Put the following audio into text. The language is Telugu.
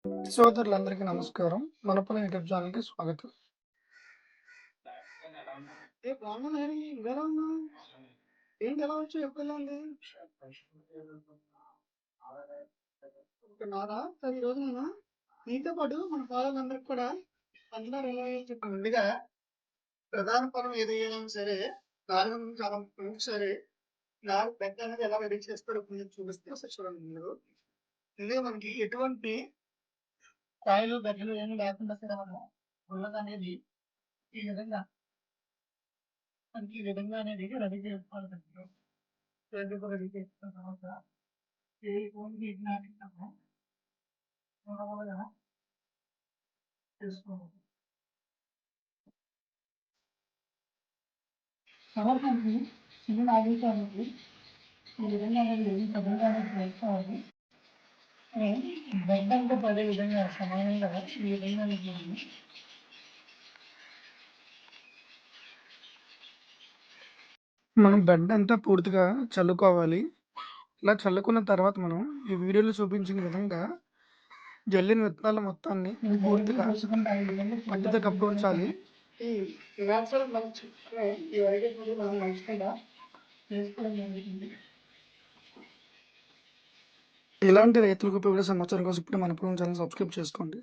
సోదరులందరికీ నమస్కారం. మనపుల యూట్యూబ్ ఛానల్‌కి స్వాగతం. బాగున్నాను హరి. నువ్వెలా ఉన్నావు? ఏంటి ఎలా వచ్చావు? ఎప్పుడెళ్ళింది? ఓకే. నాదా? సరే ఈరోజు నేను నీతో పాటు మన ఫాలోవర్లందరికి కూడా పంచదార ఎలా వేయాలో చెప్తాను. ముందుగా ప్రధాన పనం ఏది ఏదైనా సరే, నాలుగు చాలా ముఖ్యం. సరే, నాలుగు బెడ్ అనేది ఎలా రెడీ చేస్తారో కొంచెం చూపిస్తే ఒకసారి చూడండి మీరు. ముందుగా మనకి ఎటువంటి కాయలు, గడ్డలు ఏమి లేకుండా సరే మనం ఉన్నదనేది ఈ విధంగా మనకి ఈ విధంగా అనేది రెడీ చేసుకోవాలి ఫస్టు. రెడీ చేసుకున్న తర్వాత ఈ భూమి నీటిని నాటిస్తాము. మామూలుగా చేసుకోవాలి. తర్వాత మనకి చిన్న నాగేశానికి ఈ విధంగా అనేది విధంగా అనేది వేసుకోవాలి. బెడ్ అంతా పడే విధంగా సమానంగా ఈ విధంగా అనేది మనం బెడ్ అంతా పూర్తిగా చల్లుకోవాలి. ఇలా చల్లుకున్న తర్వాత మనం ఈ వీడియోలో చూపించిన విధంగా జల్లిన విత్తనాల మొత్తాన్ని పూర్తిగా మట్టితో కప్పి ఉంచాలి. ఈ నేచురల్ మల్చ్ ఈ వరిగడ్డిని మనం మంచిగా చేసుకోవడం జరుగుతుంది. ఇలాంటి రైతులకు ఉపయోగపడే సమాచారం కోసం ఇప్పుడు మన ఛానల్ సబ్స్క్రైబ్ చేసుకోండి.